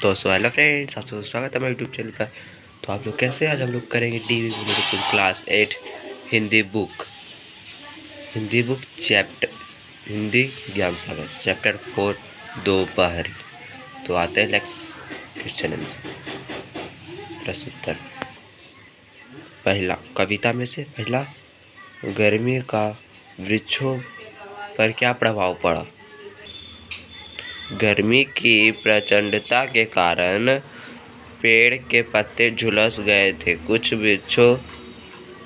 तो hello friends, आप सबका स्वागत है मेरे यूट्यूब चैनल पर। तो आप लोग कैसे हैं? आज हम लोग करेंगे DV medical class 8 Hindi book chapter Hindi Gyan Sagar chapter 4 दोपहर। तो आते हैं नेक्स्ट क्वेश्चन आंसर प्रश्न उत्तर। पहला कविता में से पहला, गर्मी का वृक्षों पर क्या प्रभाव पड़ा? गर्मी की प्रचंडता के कारण पेड़ के पत्ते झुलस गए थे। कुछ वृक्षों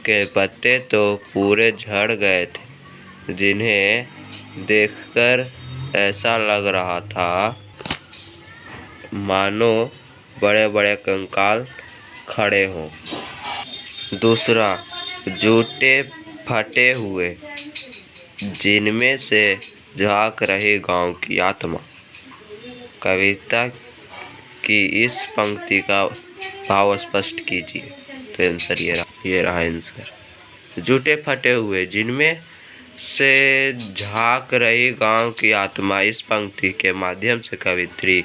के पत्ते तो पूरे झड़ गए थे, जिन्हें देखकर ऐसा लग रहा था मानो बड़े बड़े कंकाल खड़े हों। दूसरा, जूते फटे हुए, जिनमें से झांक रही गांव की आत्मा। कविता की इस पंक्ति का भाव स्पष्ट कीजिए। तो आंसर ये रहा आंसर। जूते फटे हुए, जिनमें से झांक रही गांव की आत्मा। इस पंक्ति के माध्यम से कवित्री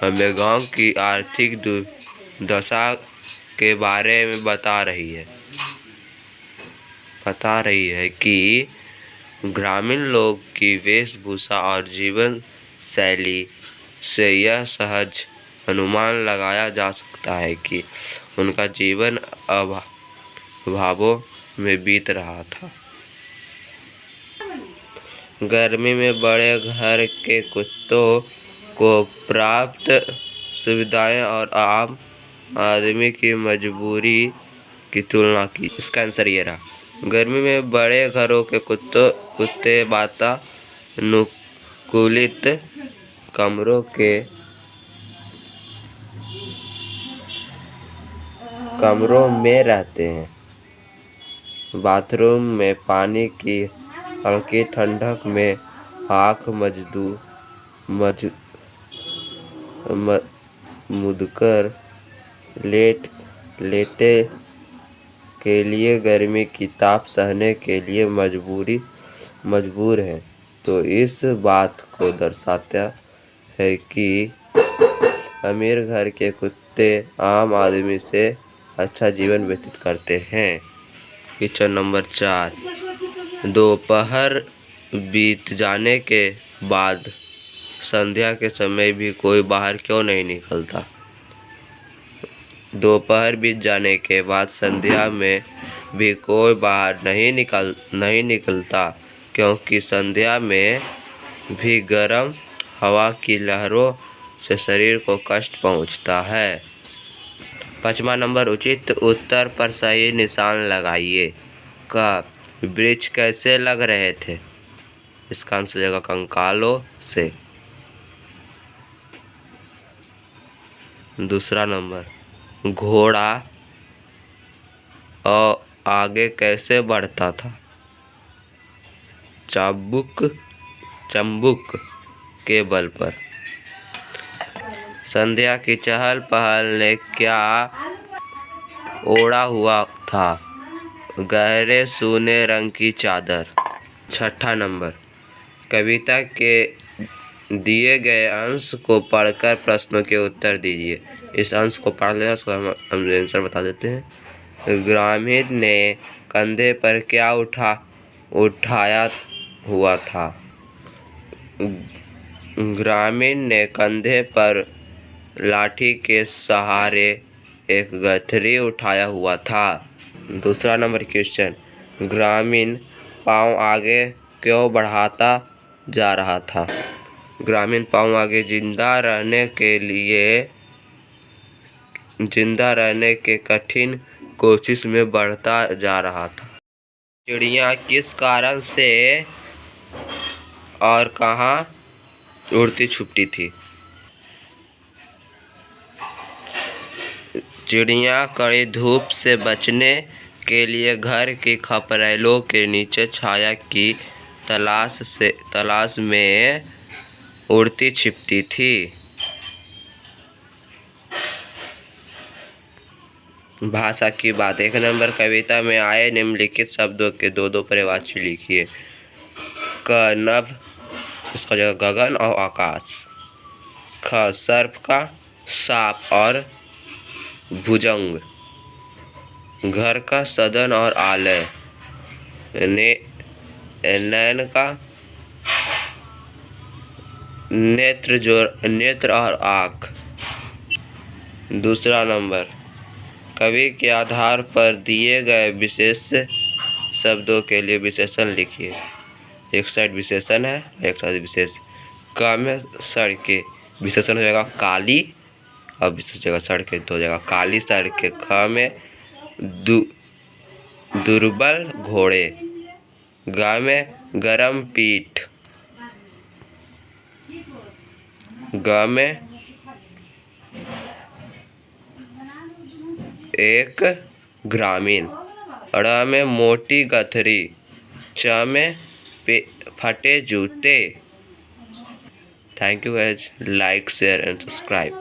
हमें गांव की आर्थिक दुर्दशा के बारे में बता रही है कि ग्रामीण लोग की वेशभूषा और जीवन शैली से यह सहज अनुमान लगाया जा सकता है कि उनका जीवन अभावों में बीत रहा था। गर्मी में बड़े घर के कुत्तों को प्राप्त सुविधाएं और आम आदमी की मजबूरी की तुलना की। इसका आंसर ये रहा। गर्मी में बड़े घरों के कुत्ते वातानुकूलित कमरों में रहते हैं। बाथरूम में पानी की हल्की ठंडक में आँख मूंदकर लेटे के लिए गर्मी की ताप सहने के लिए मजबूर हैं। तो इस बात को दर्शाता है कि अमीर घर के कुत्ते आम आदमी से अच्छा जीवन व्यतीत करते हैं। क्वेश्चन नंबर 4, दोपहर बीत जाने के बाद संध्या के समय भी कोई बाहर क्यों नहीं निकलता? दोपहर बीत जाने के बाद संध्या में भी कोई बाहर नहीं निकलता, क्योंकि संध्या में भी गर्म हवा की लहरों से शरीर को कष्ट पहुंचता है। 5वां नंबर, उचित उत्तर पर सही निशान लगाइए। का वृक्ष कैसे लग रहे थे? इसका आंसर होगा कंकालों से। दूसरा नंबर, घोड़ा और आगे कैसे बढ़ता था? चंबुक के बल पर। संध्या की चहल पहल ने क्या ओढ़ा हुआ था? गहरे सूने रंग की चादर। 6ठा नंबर, कविता के दिए गए अंश को पढ़कर प्रश्नों के उत्तर दीजिए। इस अंश को पढ़ लेना, उसको हम आंसर बता देते हैं। ग्रामीण ने कंधे पर क्या उठाया हुआ था? ग्रामीण ने कंधे पर लाठी के सहारे एक गठरी उठाया हुआ था। दूसरा नंबर क्वेश्चन, ग्रामीण पाँव आगे क्यों बढ़ाता जा रहा था? ग्रामीण पाँव आगे जिंदा रहने के कठिन कोशिश में बढ़ता जा रहा था। चिड़िया किस कारण से और कहाँ उड़ती छुपती थी? चिड़िया कड़ी धूप से बचने के लिए घर की खपरेलों के नीचे छाया की तलाश में उड़ती छिपती थी। भाषा की बात। 1 नंबर, कविता में आए निम्नलिखित शब्दों के दो पर्यायवाची लिखिए। नभ, इसका जगह गगन और आकाश। ख सर्प का सांप और भुजंग। घर का सदन और आलय। नयन का नेत्र और आँख। दूसरा नंबर, कवि के आधार पर दिए गए विशेष शब्दों के लिए विशेषण लिखिए। एक साइड विशेषण है, एक साइड विशेष। क में सड़कें, विशेषण हो जाएगा काली और विशेष जगह सड़कें तो हो जाएगा काली सड़कें। ख में दुर्बल घोड़े। ग में गरम पीठ। ग में एक ग्रामीण। ड़ में मोटी गठरी। च में फटे जूते। Thank you guys, like share and subscribe.